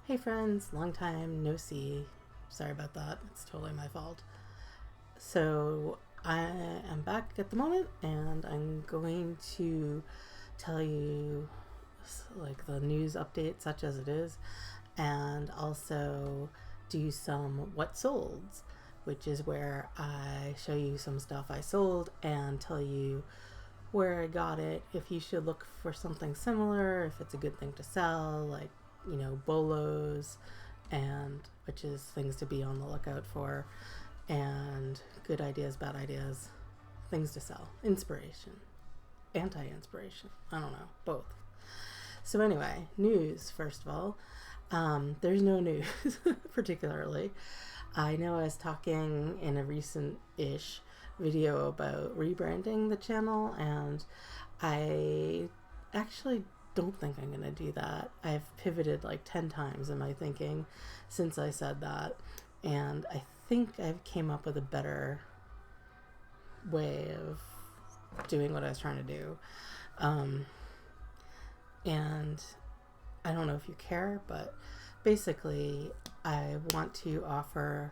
Hey friends, long time no see. Sorry about that. It's totally my fault. So I am back at the moment and I'm going to tell you like the news update such as it is, and also do some what solds, which is where I show you some stuff I sold and tell you where I got it, if you should look for something similar, if it's a good thing to sell, like, BOLOs, and which is things to be on the lookout for, and good ideas, bad ideas, things to sell, inspiration, anti-inspiration, I don't know, both. So anyway, news, first of all. There's no news particularly. I know I was talking in a recent-ish video about rebranding the channel, and I actually don't think I'm going to do that. I've pivoted like 10 times in my thinking since I said that, and I think I've came up with a better way of doing what I was trying to do. And I don't know if you care, but basically I want to offer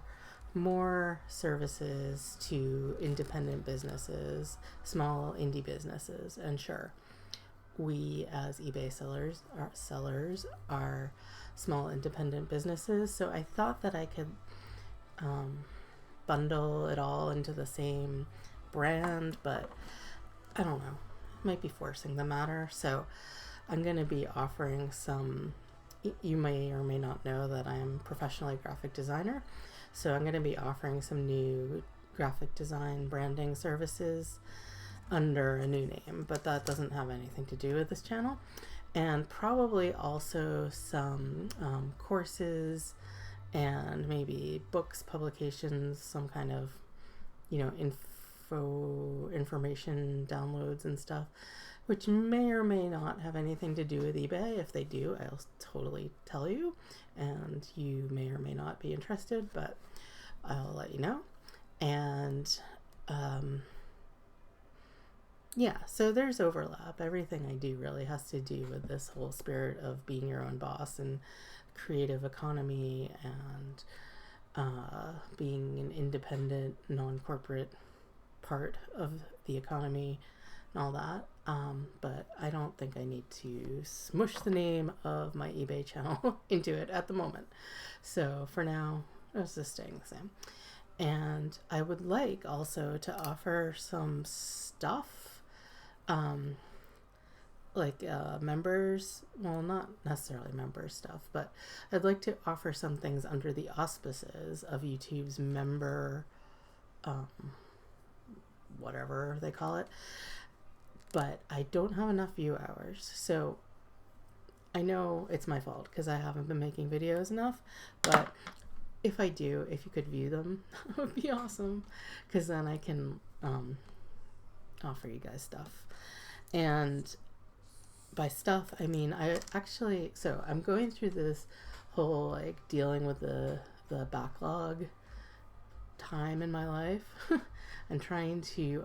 more services to independent businesses, small indie businesses, and sure, we as eBay sellers are small independent businesses, so I thought that I could bundle it all into the same brand, but I don't know, it might be forcing the matter. So I'm going to be offering some, you may or may not know that I'm professionally a graphic designer, so I'm going to be offering some new graphic design branding services under a new name, but that doesn't have anything to do with this channel. And probably also some courses and maybe books, publications, some kind of, information downloads and stuff, which may or may not have anything to do with eBay. If they do, I'll totally tell you, and you may or may not be interested, but I'll let you know. And yeah, so there's overlap. Everything I do really has to do with this whole spirit of being your own boss and creative economy and being an independent, non-corporate part of the economy and all that. But I don't think I need to smush the name of my eBay channel into it at the moment. So for now, it's just staying the same. And I would like also to offer some stuff, like members, well, not necessarily member stuff, but I'd like to offer some things under the auspices of YouTube's member, whatever they call it, but I don't have enough view hours. So I know it's my fault because I haven't been making videos enough, but if I do, if you could view them, that would be awesome, because then I can offer you guys stuff. And by stuff, I mean, so I'm going through this whole like dealing with the backlog time in my life and trying to,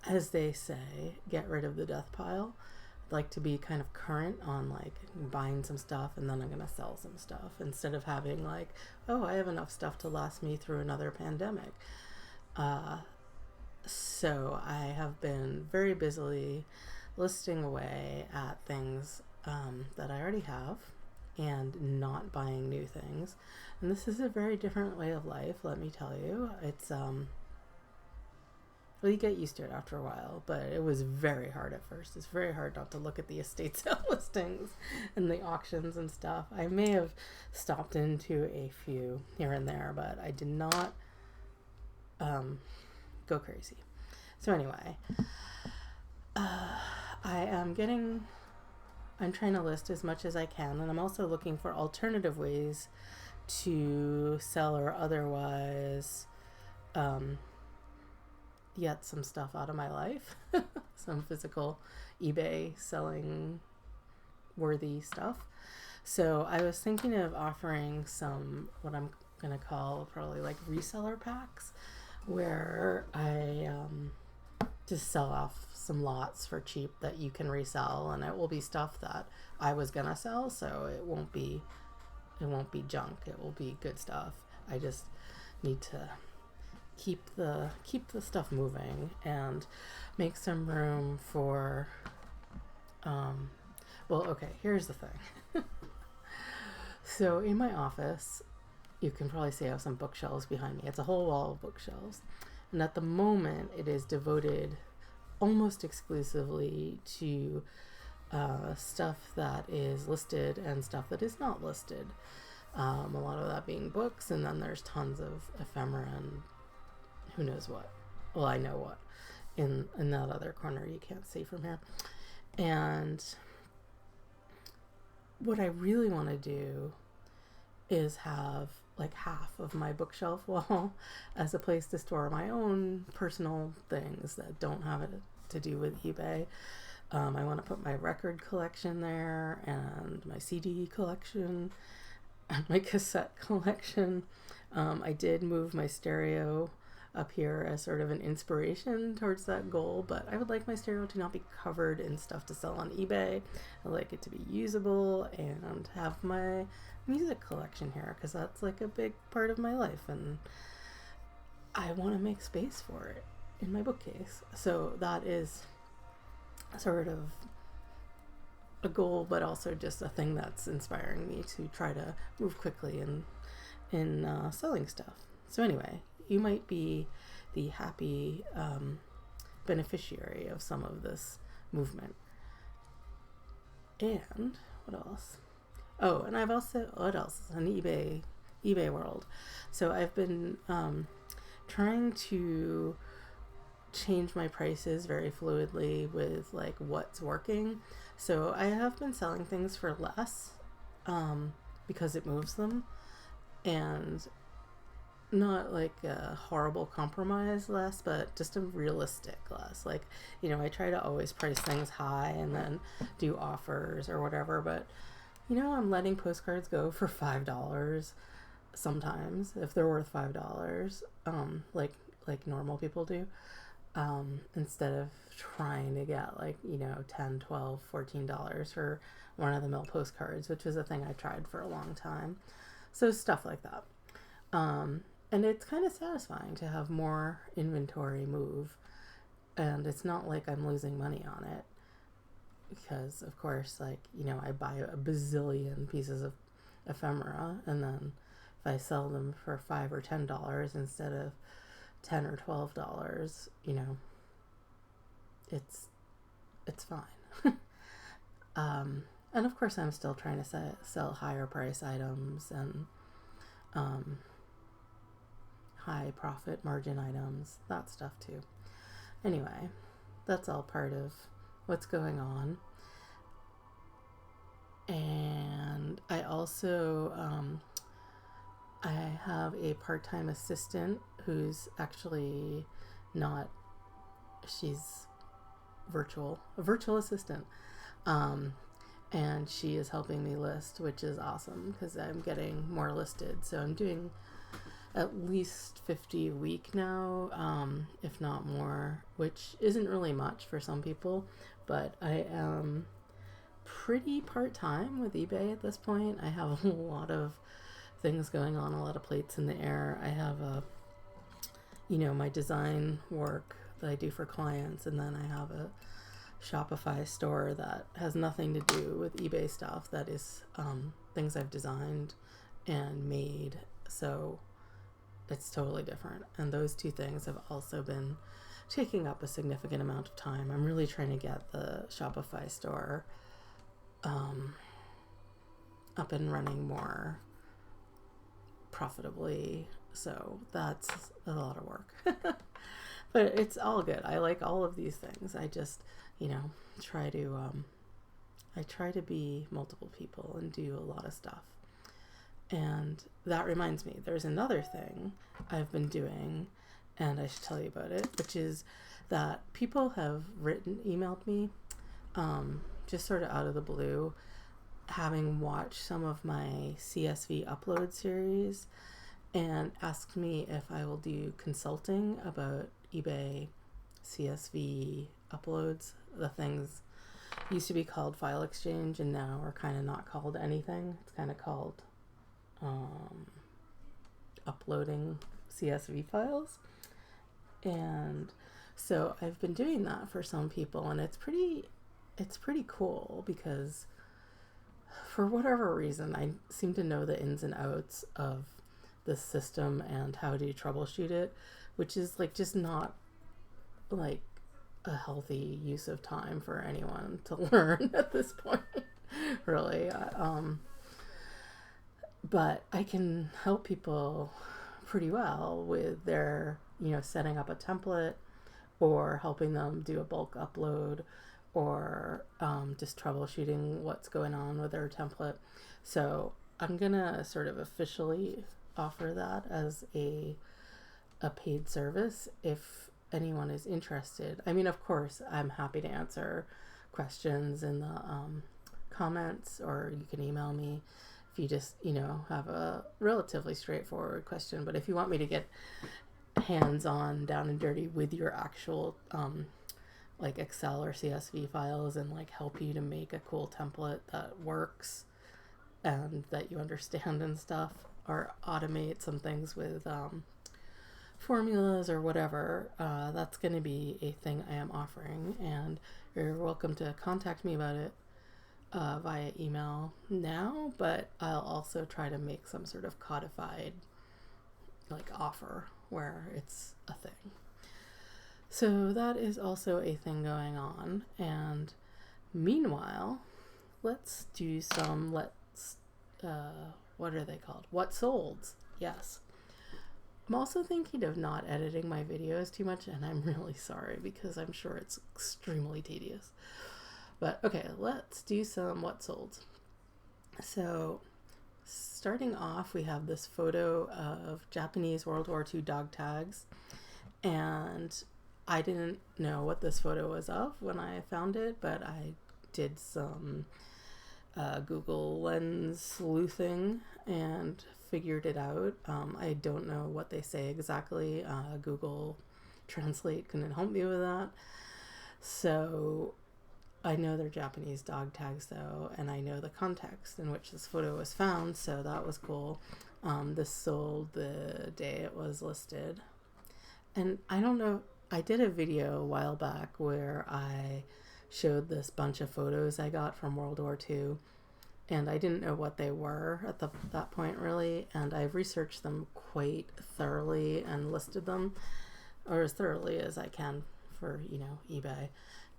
as they say, get rid of the death pile. I'd like to be kind of current on like buying some stuff and then I'm going to sell some stuff, instead of having like, oh, I have enough stuff to last me through another pandemic. So I have been very busily listing away at things that I already have and not buying new things. And this is a very different way of life, let me tell you. It's, well, you get used to it after a while, but it was very hard at first. It's very hard not to look at the estate sale listings and the auctions and stuff. I may have stopped into a few here and there, but I did not go crazy. So anyway, I'm trying to list as much as I can, and I'm also looking for alternative ways to sell or otherwise get some stuff out of my life, some physical eBay selling worthy stuff. So I was thinking of offering some, what I'm going to call probably like reseller packs, where I just sell off some lots for cheap that you can resell, and it will be stuff that I was gonna sell, so it won't be junk. It will be good stuff. I just need to keep the stuff moving and make some room for well, okay, here's the thing. So in my office, you can probably see I have some bookshelves behind me. It's a whole wall of bookshelves. And at the moment, it is devoted almost exclusively to stuff that is listed and stuff that is not listed. A lot of that being books, and then there's tons of ephemera and who knows what. Well, I know what. In that other corner you can't see from here. And what I really want to do is have like half of my bookshelf wall as a place to store my own personal things that don't have it to do with eBay. I want to put my record collection there, and my CD collection, and my cassette collection. I did move my stereo up here as sort of an inspiration towards that goal, but I would like my stereo to not be covered in stuff to sell on eBay. I like it to be usable and have my music collection here, because that's like a big part of my life, and I want to make space for it in my bookcase. So that is sort of a goal, but also just a thing that's inspiring me to try to move quickly in selling stuff. So anyway, you might be the happy beneficiary of some of this movement. And what else? Oh, and I've also, what else? An eBay world. So I've been trying to change my prices very fluidly with like what's working. So I have been selling things for less because it moves them, and not like a horrible compromise less, but just a realistic less. Like, you know, I try to always price things high and then do offers or whatever, but you know, I'm letting postcards go for $5 sometimes if they're worth $5, like normal people do, instead of trying to get like, you know, $10, $12, $14 for one-of-the-mill postcards, which is a thing I tried for a long time. So stuff like that. And it's kind of satisfying to have more inventory move, and it's not like I'm losing money on it, because of course, like, you know, I buy a bazillion pieces of ephemera, and then if I sell them for $5 or $10 instead of $10 or $12, you know, it's fine. And of course I'm still trying to sell higher price items and high profit margin items, that stuff too. Anyway, that's all part of what's going on. And I also I have a part-time assistant who's actually not, she's a virtual assistant, and she is helping me list, which is awesome because I'm getting more listed. So I'm doing at least 50 a week now, if not more, which isn't really much for some people, but I am pretty part-time with eBay at this point. I have a lot of things going on, a lot of plates in the air. I have my design work that I do for clients, and then I have a Shopify store that has nothing to do with eBay stuff, that is things I've designed and made. So it's totally different. And those two things have also been taking up a significant amount of time. I'm really trying to get the Shopify store up and running more profitably. So that's a lot of work. But it's all good. I like all of these things. I just, try to be multiple people and do a lot of stuff. And that reminds me, there's another thing I've been doing, and I should tell you about it, which is that people have emailed me, just sort of out of the blue, having watched some of my CSV upload series, and asked me if I will do consulting about eBay CSV uploads. The things used to be called file exchange and now are kind of not called anything. It's kind of called uploading CSV files. And so I've been doing that for some people, and it's pretty cool because for whatever reason I seem to know the ins and outs of the system and how to troubleshoot it, which is like just not like a healthy use of time for anyone to learn at this point, really. But I can help people pretty well with their, setting up a template or helping them do a bulk upload or just troubleshooting what's going on with their template. So I'm gonna sort of officially offer that as a paid service if anyone is interested. I mean, of course, I'm happy to answer questions in the comments, or you can email me if you just, have a relatively straightforward question. But if you want me to get hands-on, down and dirty with your actual like Excel or CSV files and like help you to make a cool template that works and that you understand and stuff, or automate some things with formulas or whatever, that's going to be a thing I am offering, and you're welcome to contact me about it via email now, but I'll also try to make some sort of codified like offer where it's a thing. So that is also a thing going on. And meanwhile, let's do some, what are they called? What solds? Yes. I'm also thinking of not editing my videos too much, and I'm really sorry because I'm sure it's extremely tedious. But okay, let's do some what solds. So starting off, we have this photo of Japanese World War II dog tags, and I didn't know what this photo was of when I found it, but I did some Google Lens sleuthing and figured it out. I don't know what they say exactly. Google Translate couldn't help me with that. So I know they're Japanese dog tags though, and I know the context in which this photo was found, so that was cool. This sold the day it was listed. And I don't know, I did a video a while back where I showed this bunch of photos I got from World War II, and I didn't know what they were at that point really, and I've researched them quite thoroughly and listed them, or as thoroughly as I can for, eBay.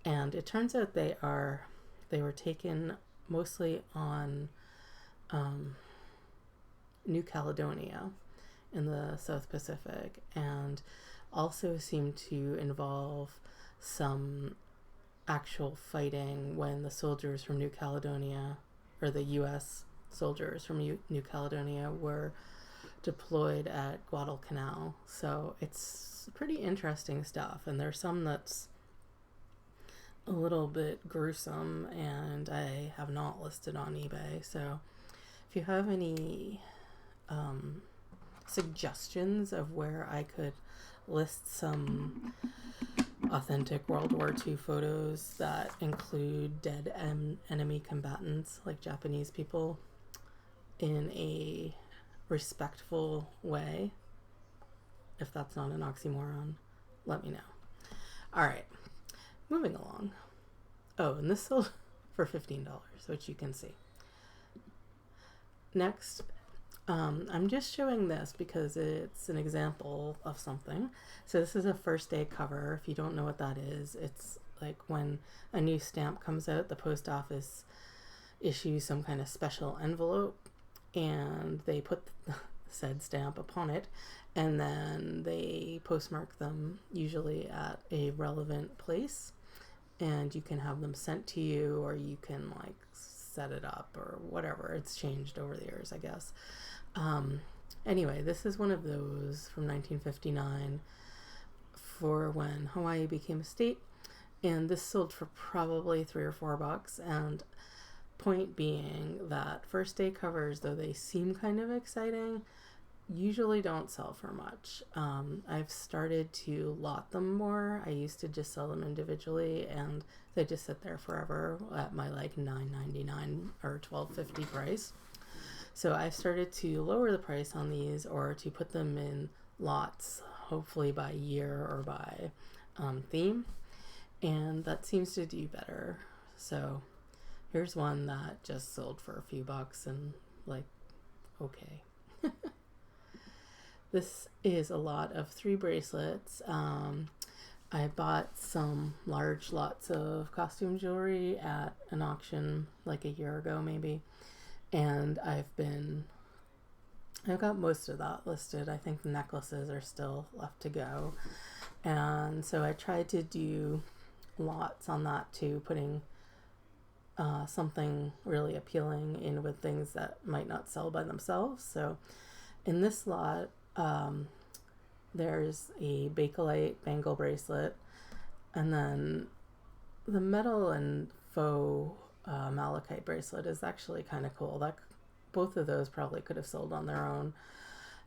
And it turns out they were taken mostly on New Caledonia in the South Pacific, and also seem to involve some actual fighting when the soldiers from New Caledonia, or the U.S. soldiers from New Caledonia, were deployed at Guadalcanal. So it's pretty interesting stuff, and there's some that's a little bit gruesome and I have not listed on eBay. So if you have any suggestions of where I could list some authentic World War II photos that include dead enemy combatants, like Japanese people, in a respectful way, if that's not an oxymoron, let me know. All right, moving along. Oh, and this sold for $15, which you can see. Next, I'm just showing this because it's an example of something. So this is a first day cover. If you don't know what that is, it's like when a new stamp comes out, the post office issues some kind of special envelope and they put said stamp upon it, and then they postmark them usually at a relevant place, and you can have them sent to you, or you can like set it up or whatever. It's changed over the years, I guess. Anyway, this is one of those from 1959 for when Hawaii became a state, and this sold for probably $3 or $4. And point being that first day covers, though they seem kind of exciting, usually don't sell for much. I've started to lot them more. I used to just sell them individually, and they just sit there forever at my like $9.99 or $12.50 price. So I've started to lower the price on these, or to put them in lots, hopefully by year or by theme, and that seems to do better. So here's one that just sold for a few bucks, and like, okay. This is a lot of 3 bracelets. I bought some large lots of costume jewelry at an auction like a year ago maybe, and I've got most of that listed. I think the necklaces are still left to go, and so I tried to do lots on that too, putting something really appealing in with things that might not sell by themselves. So in this lot, there's a Bakelite bangle bracelet, and then the metal and faux malachite bracelet is actually kind of cool. That both of those probably could have sold on their own.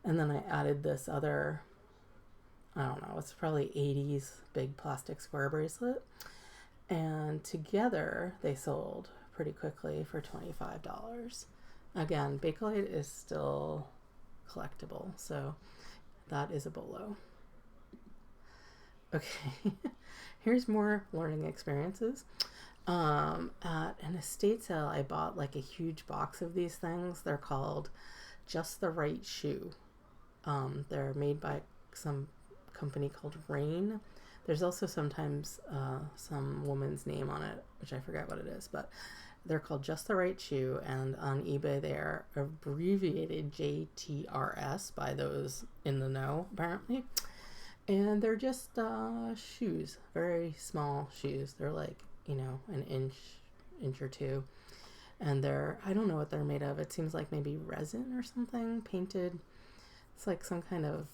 And then I added this other, I don't know, it's probably 80s big plastic square bracelet, and together they sold pretty quickly for $25. Again, Bakelite is still collectible, so that is a bolo. Okay, here's more learning experiences. At an estate sale, I bought like a huge box of these things. They're called Just the Right Shoe. They're made by some company called Rain. There's also sometimes some woman's name on it, which I forget what it is, but they're called Just the Right Shoe, and on eBay they are abbreviated JTRS by those in the know, apparently. And they're just shoes, very small shoes. They're like, an inch or two. And I don't know what they're made of. It seems like maybe resin or something painted. It's like some kind of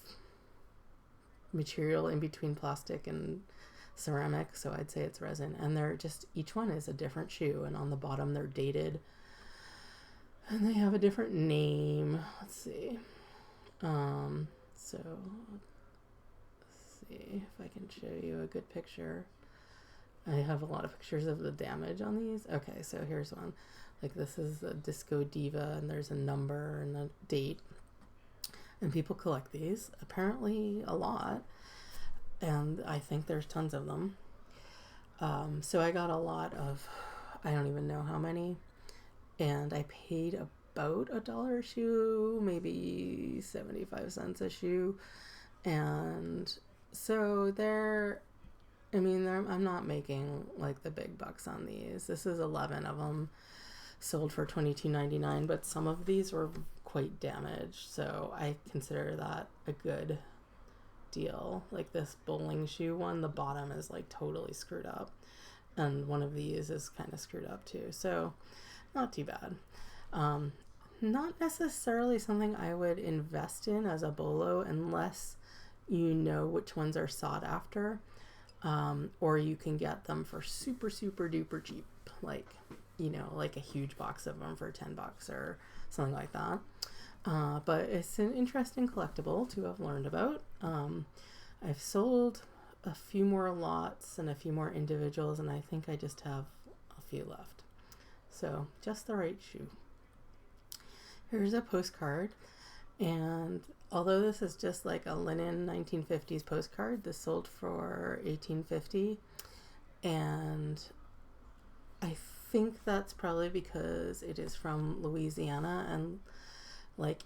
material in between plastic and ceramic, so I'd say it's resin. And they're just, each one is a different shoe, and on the bottom they're dated, and they have a different name. Let's see. So let's see if I can show you a good picture. I have a lot of pictures of the damage on these. Okay, so here's one. Like, this is a Disco Diva, and there's a number and a date. And people collect these, apparently a lot, and I think there's tons of them. So I got a lot of, I don't even know how many, and I paid about $1 a shoe, maybe 75 cents a shoe. And so I'm not making like the big bucks on these. This is 11 of them, sold for $22.99, but some of these were quite damaged, so I consider that a good deal. Like this bowling shoe one, the bottom is like totally screwed up, and one of these is kind of screwed up too, so not too bad. Not necessarily something I would invest in as a bolo unless you know which ones are sought after, or you can get them for super duper cheap, like like a huge box of them for $10 or something like that. But it's an interesting collectible to have learned about. I've sold a few more lots and a few more individuals, and I think I just have a few left. So, Just the Right Shoe. Here's a postcard, and although this is just like a linen 1950s postcard, this sold for $18.50, and I think that's probably because it is from Louisiana, and like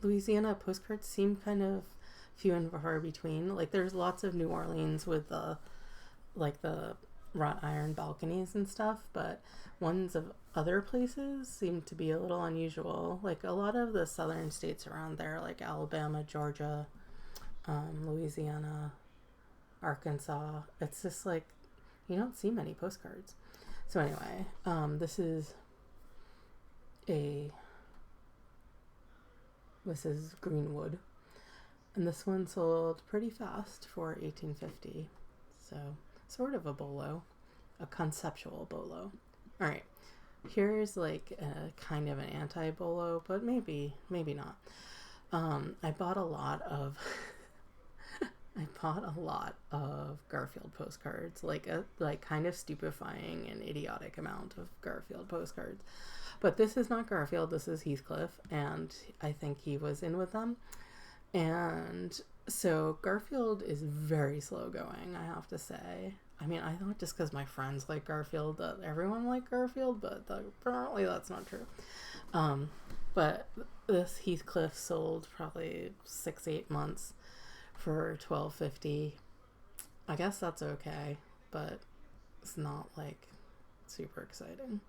Louisiana postcards seem kind of few and far between. Like there's lots of New Orleans with the wrought iron balconies and stuff, but ones of other places seem to be a little unusual. Like a lot of the southern states around there, like Alabama, Georgia, Louisiana, Arkansas, it's just like you don't see many postcards. So anyway, this is Greenwood, and this one sold pretty fast for $18.50. So sort of a bolo, a conceptual bolo. All right, Here's like a kind of an anti-bolo, but maybe not. I bought a lot of Garfield postcards, like a kind of stupefying and idiotic amount of Garfield postcards. But this is not Garfield, this is Heathcliff, and I think he was in with them. And so Garfield is very slow going, I have to say. I mean, I thought just because my friends like Garfield that everyone liked Garfield, but apparently that's not true. But this Heathcliff sold probably 6-8 months for $12.50. I guess that's okay, but it's not like super exciting.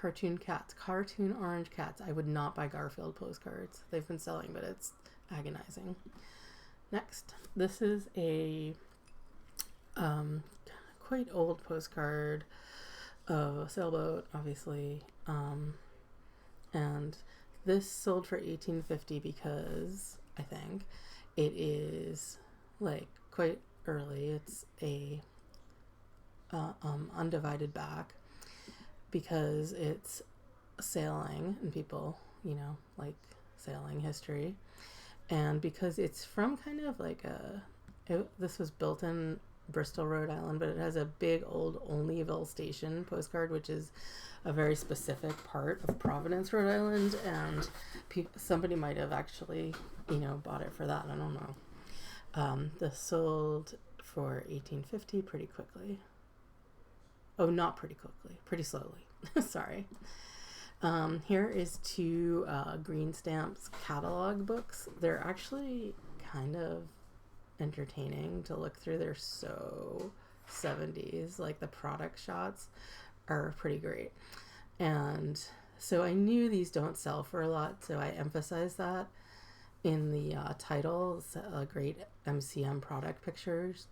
Cartoon orange cats. I would not buy Garfield postcards. They've been selling, but it's agonizing. Next, this is a quite old postcard of a sailboat, obviously, and this sold for $18.50 because I think it is like quite early. It's a undivided back because it's sailing and people, like sailing history, and because it's from kind of like this was built in Bristol, Rhode Island, but it has a big old Olneyville Station postcard, which is a very specific part of Providence, Rhode Island, and somebody might have actually, bought it for that. I don't know. This sold for $18.50 pretty quickly. Oh, not pretty quickly, pretty slowly. Sorry. Here is 2 Green Stamps catalog books. They're actually kind of entertaining to look through. They're so 70s. Like the product shots are pretty great. And so I knew these don't sell for a lot, so I emphasized that in the title, great MCM product pictures.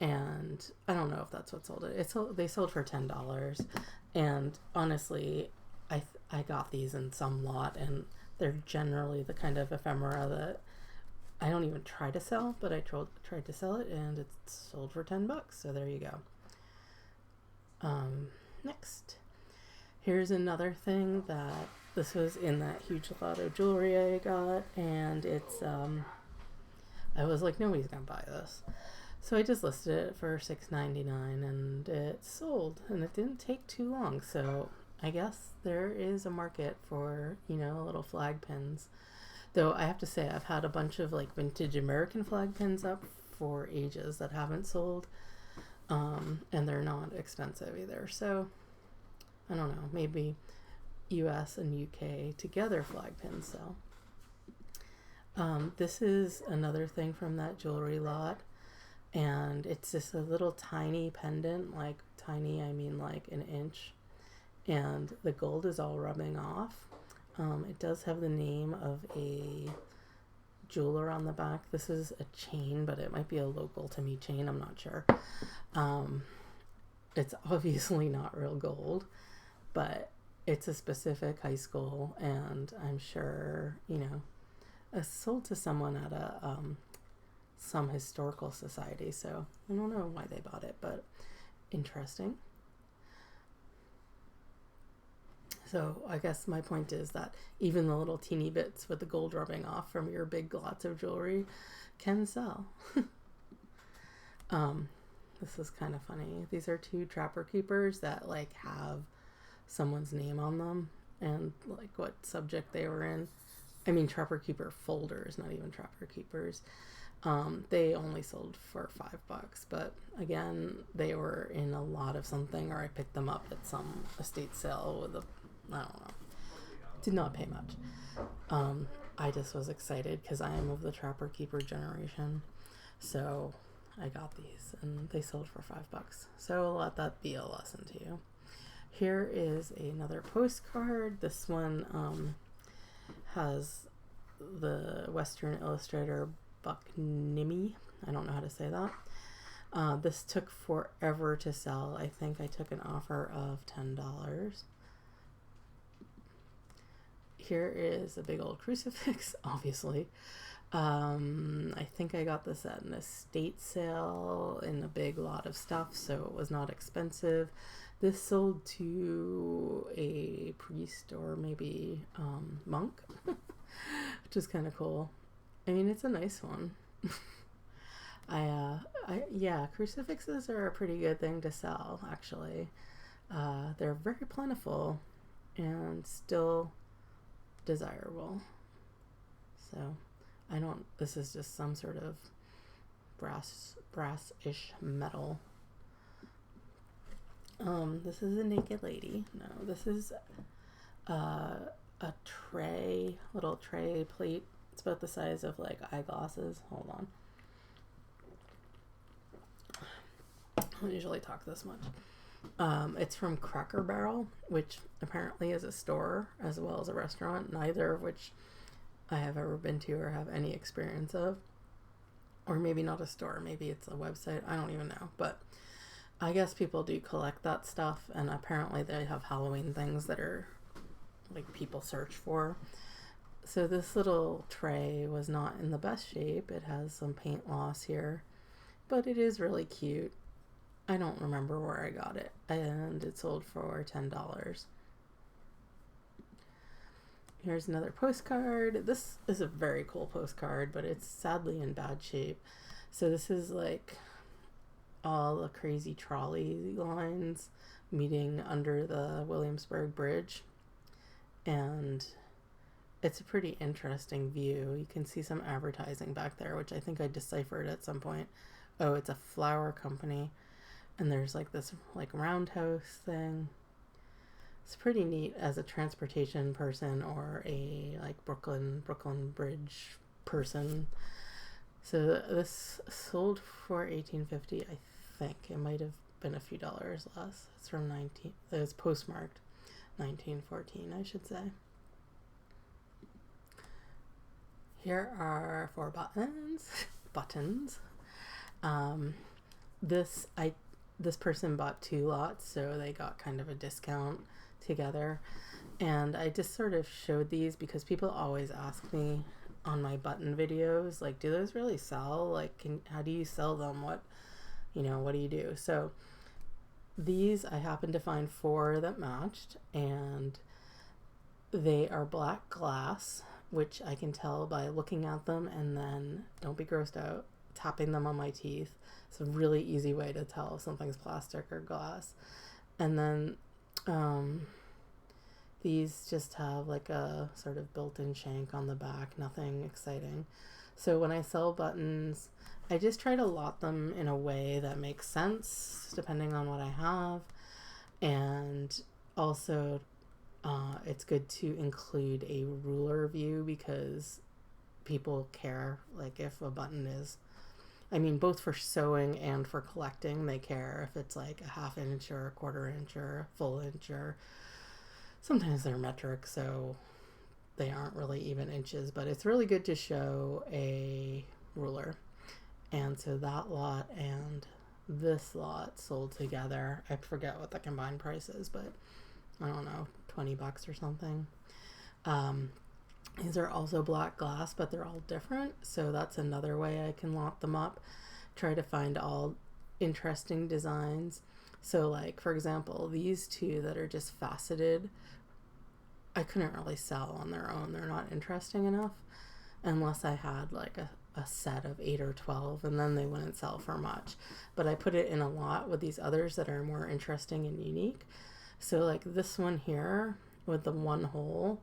And I don't know if that's what sold it. They sold for $10. And honestly, I got these in some lot, and they're generally the kind of ephemera that I don't even try to sell, but I tried to sell it, and it's sold for $10. So there you go. Next, here's another thing that this was in that huge lot of jewelry I got, and it's I was like, nobody's gonna buy this. So I just listed it for $6.99, and it sold, and it didn't take too long. So I guess there is a market for, little flag pins. Though I have to say, I've had a bunch of like vintage American flag pins up for ages that haven't sold, and they're not expensive either. So I don't know, maybe US and UK together flag pins sell. This is another thing from that jewelry lot. And it's just a little tiny pendant, like tiny, I mean like an inch. And the gold is all rubbing off. It does have the name of a jeweler on the back. This is a chain, but it might be a local to me chain. I'm not sure. It's obviously not real gold, but it's a specific high school, and I'm sure, it's sold to someone at some historical society, so I don't know why they bought it, but interesting. So I guess my point is that even the little teeny bits with the gold rubbing off from your big lots of jewelry can sell. This is kind of funny. These are 2 Trapper Keepers that like have someone's name on them and like what subject they were in. I mean Trapper Keeper folders, not even Trapper Keepers. They only sold for $5, but again, they were in a lot of something, or I picked them up at some estate sale with I don't know. Did not pay much. I just was excited because I am of the Trapper Keeper generation. So I got these, and they sold for $5. So let that be a lesson to you. Here is another postcard. This one has the Western Illustrator Bucknimmy. I don't know how to say that. This took forever to sell. I think I took an offer of $10. Here is a big old crucifix, obviously. I think I got this at an estate sale in a big lot of stuff, so it was not expensive. This sold to a priest or maybe monk, which is kind of cool. I mean, it's a nice one. Yeah, crucifixes are a pretty good thing to sell, actually. They're very plentiful and still desirable. So, this is just some sort of brass-ish metal. This is a naked lady. No, this is a little tray plate. It's about the size of like eyeglasses. Hold on. I don't usually talk this much. It's from Cracker Barrel, which apparently is a store as well as a restaurant, neither of which I have ever been to or have any experience of. Or maybe not a store, maybe it's a website, I don't even know. But I guess people do collect that stuff, and apparently they have Halloween things that are like people search for. So this little tray was not in the best shape. It has some paint loss here, but it is really cute. I don't remember where I got it, and it sold for $10. Here's another postcard. This is a very cool postcard, but it's sadly in bad shape. So this is like all the crazy trolley lines meeting under the Williamsburg Bridge, and it's a pretty interesting view. You can see some advertising back there, which I think I deciphered at some point. Oh, it's a flower company, and there's like this like roundhouse thing. It's pretty neat as a transportation person or a like Brooklyn Bridge person. So this sold for $18.50. I think it might have been a few dollars less. It's from it was postmarked 1914, I should say. Here are 4 buttons. This person bought 2 lots, so they got kind of a discount together. And I just sort of showed these because people always ask me on my button videos, like, do those really sell? Like, how do you sell them? What do you do? So these, I happened to find 4 that matched, and they are black glass, which I can tell by looking at them and then, don't be grossed out, tapping them on my teeth. It's a really easy way to tell if something's plastic or glass. And then these just have like a sort of built-in shank on the back, nothing exciting. So when I sell buttons, I just try to lot them in a way that makes sense depending on what I have. And also it's good to include a ruler view because people care, like if a button is, I mean, both for sewing and for collecting, they care if it's like a 1/2 inch or a 1/4 inch or a full inch, or sometimes they're metric, so they aren't really even inches, but it's really good to show a ruler. And so that lot and this lot sold together. I forget what the combined price is, but I don't know, $20 or something. These are also black glass, but they're all different. So that's another way I can lot them up. Try to find all interesting designs. So like, for example, these 2 that are just faceted, I couldn't really sell on their own. They're not interesting enough unless I had like a set of 8 or 12, and then they wouldn't sell for much. But I put it in a lot with these others that are more interesting and unique. So like this one here with the 1 hole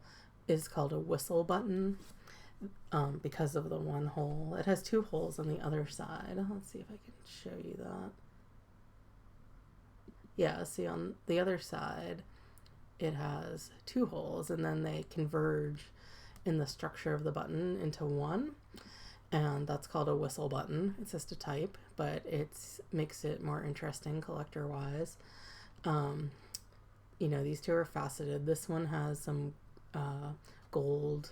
is called a whistle button because of the 1 hole. It has 2 holes on the other side. Let's see if I can show you that. Yeah, see on the other side it has 2 holes, and then they converge in the structure of the button into 1, and that's called a whistle button. It's just a type, but it makes it more interesting collector wise. These 2 are faceted. This one has some gold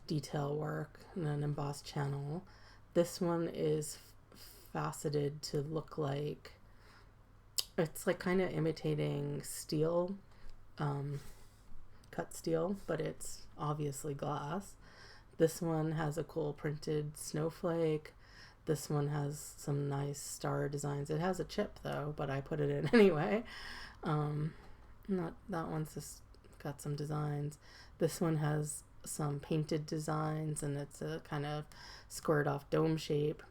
detail work and an embossed channel. This one is faceted to look like it's like kind of imitating steel, cut steel, but it's obviously glass. This one has a cool printed snowflake. This one has some nice star designs. It has a chip though, but I put it in anyway. Not that one's just got some designs. This one has some painted designs, and it's a kind of squared off dome shape.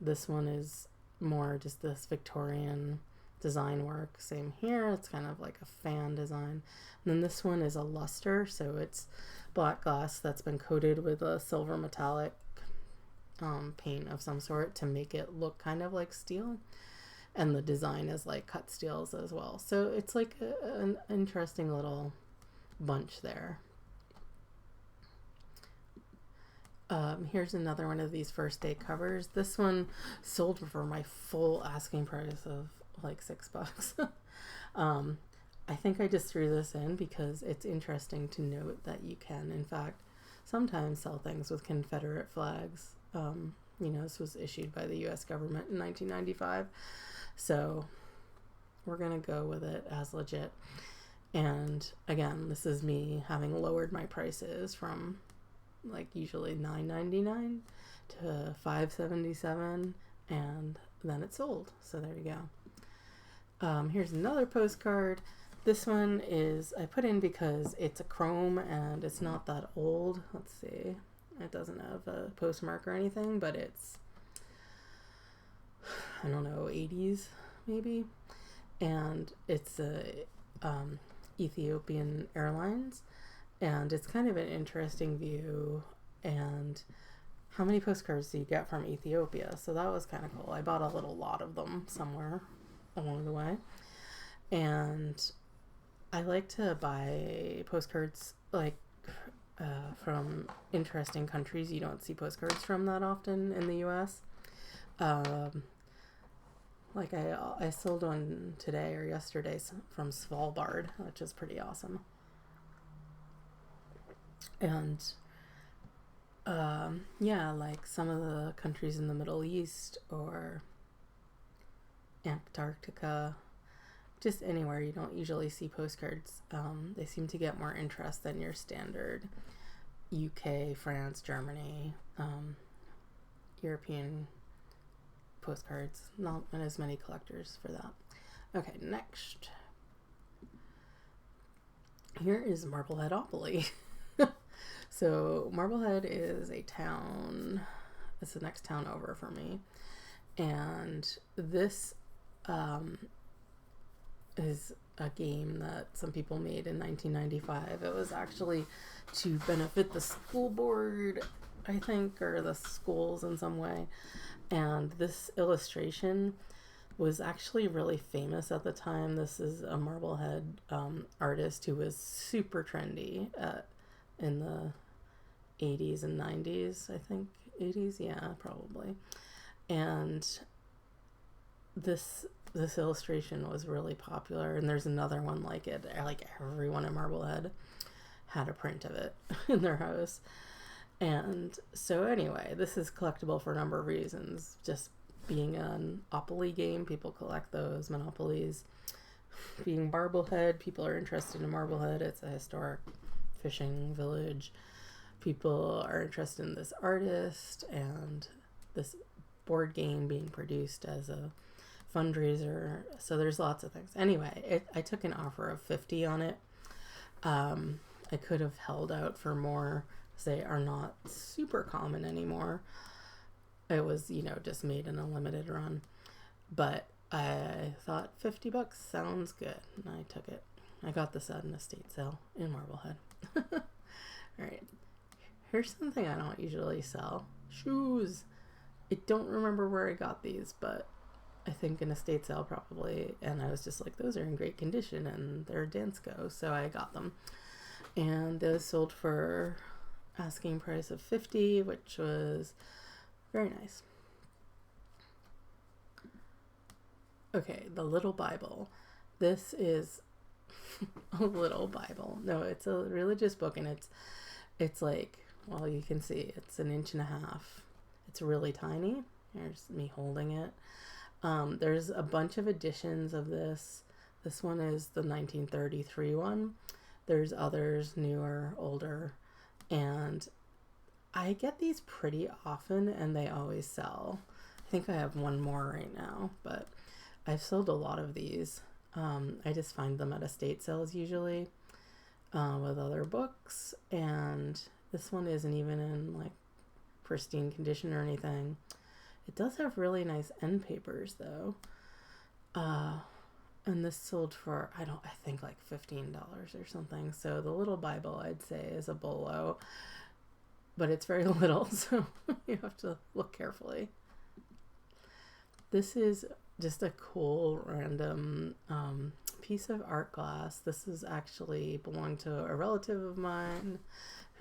This one is more just this Victorian design work. Same here, it's kind of like a fan design. And then this one is a luster, so it's black glass that's been coated with a silver metallic paint of some sort to make it look kind of like steel. And the design is like cut steels as well. So it's like an interesting little bunch there. Here's another one of these first day covers. This one sold for my full asking price of like $6. I think I just threw this in because it's interesting to note that you can, in fact, sometimes sell things with Confederate flags. This was issued by the U.S. government in 1995. So we're going to go with it as legit. And again, this is me having lowered my prices from like usually $9.99 to $5.77, and then it sold. So there you go. Here's another postcard. This one is I put in because it's a chrome and it's not that old. Let's see. It doesn't have a postmark or anything, but it's, I don't know, 80s maybe. And it's Ethiopian Airlines. And it's kind of an interesting view. And how many postcards do you get from Ethiopia? So that was kind of cool. I bought a little lot of them somewhere along the way. And I like to buy postcards like from interesting countries you don't see postcards from that often in the U.S. Like I sold one today or yesterday from Svalbard, which is pretty awesome. And like some of the countries in the Middle East or Antarctica, just anywhere you don't usually see postcards. They seem to get more interest than your standard UK, France, Germany, European postcards. Not as many collectors for that. Okay, next. Here is Marbleheadopoly. So Marblehead is a town. It's the next town over for me. And this is a game that some people made in 1995. It was actually to benefit the school board, I think, or the schools in some way. And this illustration was actually really famous at the time. This is a Marblehead artist who was super trendy in the 80s and 90s, I think. 80s, yeah, probably. And this illustration was really popular, and there's another one like it. Like everyone in Marblehead had a print of it in their house. And so anyway, this is collectible for a number of reasons. Just being an Monopoly game, people collect those Monopolies. Being Marblehead, people are interested in Marblehead. It's a historic fishing village. People are interested in this artist and this board game being produced as a fundraiser. So there's lots of things. Anyway, I took an offer of $50 on it. I could have held out for more. They are not super common anymore. It was, just made in a limited run. But I thought $50 sounds good, and I took it. I got this at an estate sale in Marblehead. All right. Here's something I don't usually sell. Shoes. I don't remember where I got these, but I think an estate sale probably. And I was just like, those are in great condition, and they're Dansko, so I got them. And those sold for asking price of $50, which was very nice. Okay, the Little Bible. This is a little Bible. No, it's a religious book, and it's like, well, you can see it's 1.5 inches. It's really tiny. Here's me holding it. There's a bunch of editions of this. This one is the 1933 one. There's others, newer, older, and I get these pretty often, and they always sell. I think I have one more right now, but I've sold a lot of these. I just find them at estate sales usually with other books, and this one isn't even in like pristine condition or anything. It does have really nice end papers though. And this sold for, I think like $15 or something. So the little Bible, I'd say, is a bolo, but it's very little, so you have to look carefully. This is just a cool random piece of art glass. This is actually belonged to a relative of mine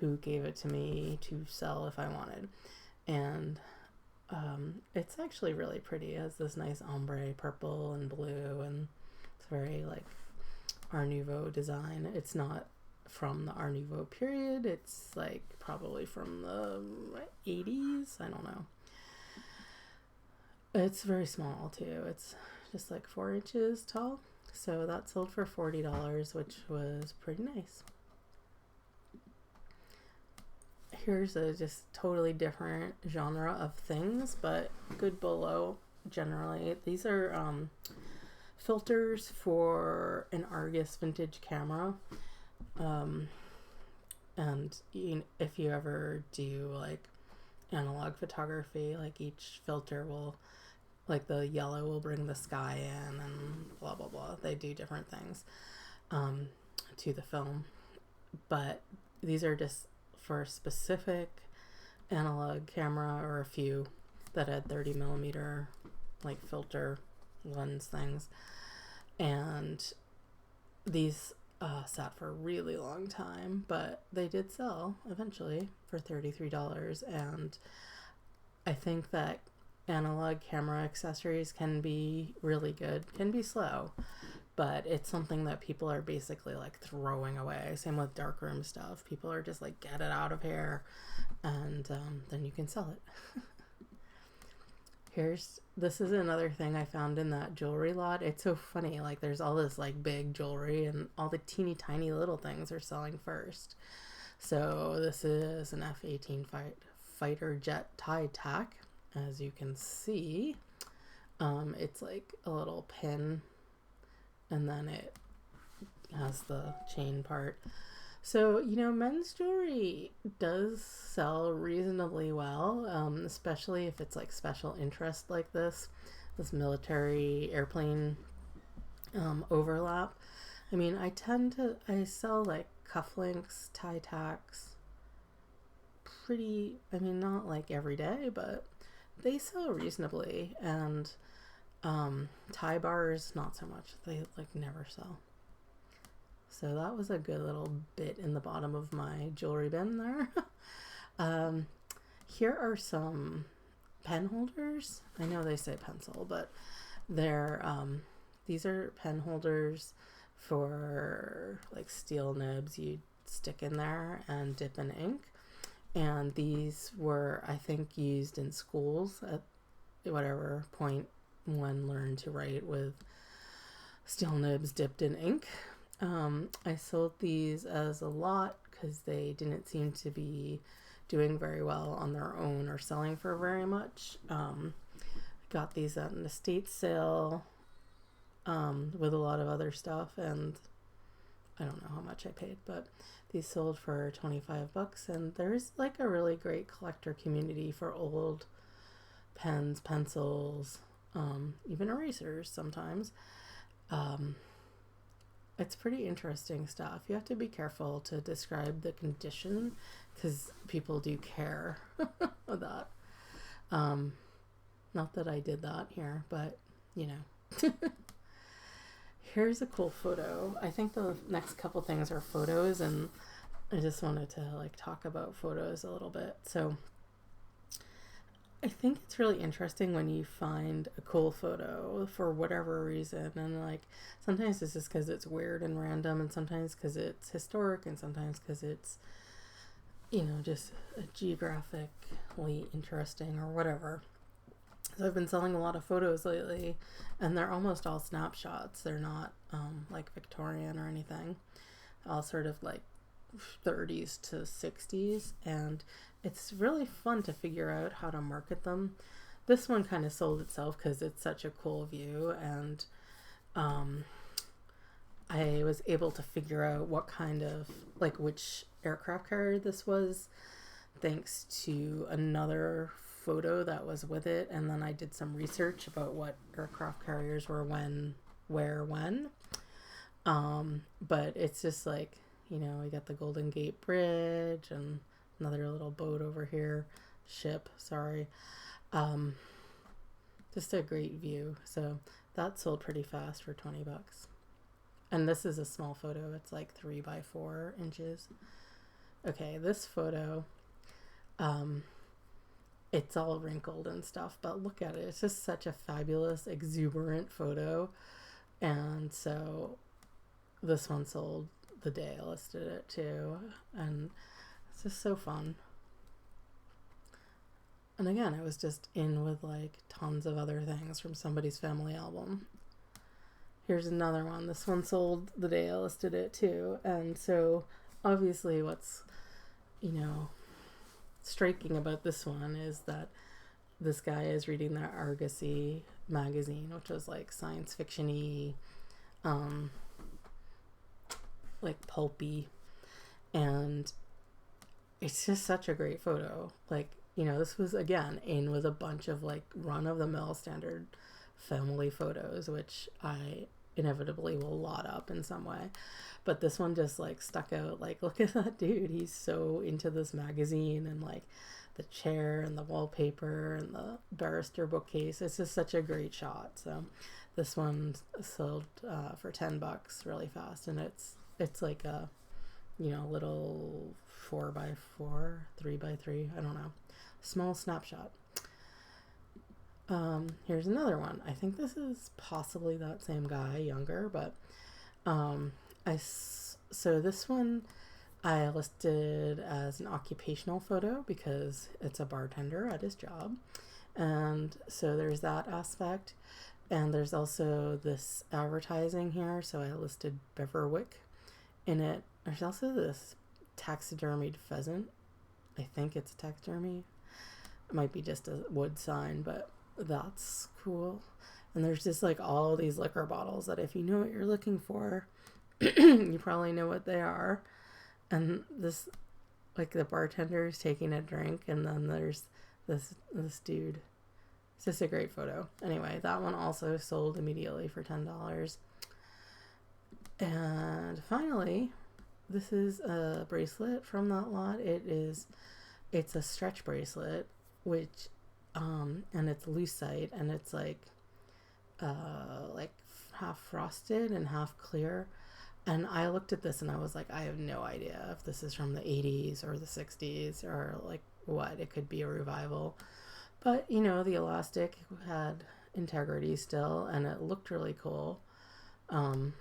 who gave it to me to sell if I wanted. And it's actually really pretty. It has this nice ombre purple and blue, and it's very like Art Nouveau design. It's not from the Art Nouveau period. It's like probably from the 80s. I don't know. It's very small too. It's just like 4 inches tall. So that sold for $40, which was pretty nice. Here's a just totally different genre of things, but good bolo generally. These are filters for an Argus vintage camera. And if you ever do like analog photography, like each filter will, like the yellow will bring the sky in and blah blah blah. They do different things to the film, but these are just for a specific analog camera, or a few that had 30 millimeter like filter lens things, and these sat for a really long time, but they did sell eventually for $33. And I think that analog camera accessories can be really good, can be slow, but it's something that people are basically like throwing away. Same with darkroom stuff. People are just like, get it out of here, and then you can sell it. This is another thing I found in that jewelry lot. It's so funny, like there's all this like big jewelry, and all the teeny tiny little things are selling first. So this is an F-18 fighter jet tie tack. As you can see, it's like a little pin, and then it has the chain part. So, men's jewelry does sell reasonably well, especially if it's like special interest like this military airplane overlap. I mean, I sell like cufflinks, tie tacks, not like every day, but they sell reasonably, and tie bars, not so much. They like never sell. So that was a good little bit in the bottom of my jewelry bin there. Here are some pen holders. I know they say pencil, but they're these are pen holders for like steel nibs you stick in there and dip in ink. And these were, I think, used in schools at whatever point one learned to write with steel nibs dipped in ink. I sold these as a lot because they didn't seem to be doing very well on their own or selling for very much. Got these at an estate sale with a lot of other stuff, and I don't know how much I paid, but these sold for $25, and there's like a really great collector community for old pens, pencils, even erasers sometimes. It's pretty interesting stuff. You have to be careful to describe the condition because people do care of that. Not that I did that here, but Here's a cool photo. I think the next couple things are photos, and I just wanted to like talk about photos a little bit. So I think it's really interesting when you find a cool photo for whatever reason, and like sometimes it's just because it's weird and random, and sometimes because it's historic, and sometimes because it's just geographically interesting or whatever. So I've been selling a lot of photos lately, and they're almost all snapshots. They're not like Victorian or anything, all sort of like 30s to 60s, and it's really fun to figure out how to market them. This one kind of sold itself because it's such a cool view, and I was able to figure out what kind of, like, which aircraft carrier this was thanks to another photo that was with it. And then I did some research about what aircraft carriers were when, where, when. But it's just like, you know, we got the Golden Gate Bridge and another little boat over here. Ship, sorry. Just a great view. So that sold pretty fast for $20. And this is a small photo. It's like 3 by 4 inches. Okay, this photo, it's all wrinkled and stuff, but look at it. It's just such a fabulous, exuberant photo. And so this one sold the day I listed it too. And it's just so fun. And again, it was just in with like tons of other things from somebody's family album. Here's another one. This one sold the day I listed it too. And so obviously what's, you know, striking about this one is that this guy is reading the Argosy magazine, which was like science fiction-y, like pulpy. And it's just such a great photo. Like, you know, this was again in with a bunch of like run-of-the-mill standard family photos, which I inevitably will lot up in some way. But this one just like stuck out. Like, look at that dude. He's so into this magazine, and like the chair and the wallpaper and the barrister bookcase. It's just such a great shot. So this one sold for $10 really fast. And it's like a, you know, little 4 by 4, 3 by 3. I don't know. Small snapshot. Here's another one. I think this is possibly that same guy, younger, but so this one I listed as an occupational photo because it's a bartender at his job. And so there's that aspect. And there's also this advertising here. So I listed Beverwick in it. There's also this taxidermied pheasant. I think it's taxidermy. It might be just a wood sign, but that's cool. And there's just like all these liquor bottles that if you know what you're looking for, you probably know what they are. And this, like, the bartender is taking a drink, and then there's this dude. It's just a great photo. Anyway, that one also sold immediately for $10. And finally, this is a bracelet from that lot. It's a stretch bracelet, which and it's lucite, and it's like half frosted and half clear. And I looked at this and I was like, I have no idea if this is from the 80s or the 60s or like what. It could be a revival. But, you know, the elastic had integrity still, and it looked really cool. And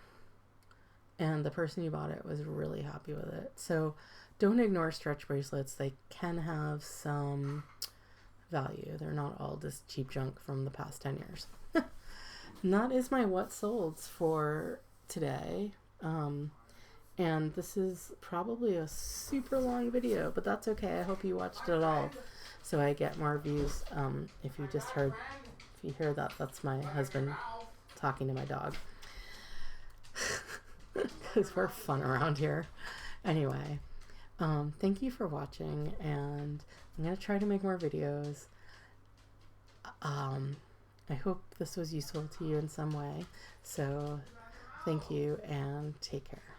the person who bought it was really happy with it. So don't ignore stretch bracelets. They can have some value. They're not all just cheap junk from the past 10 years. And that is my what solds for today. And this is probably a super long video, but that's okay. I hope you watched it all so I get more views. If you hear that, that's my husband talking to my dog. Because we're fun around here. Anyway, thank you for watching, and I'm going to try to make more videos. I hope this was useful to you in some way. So thank you, and take care.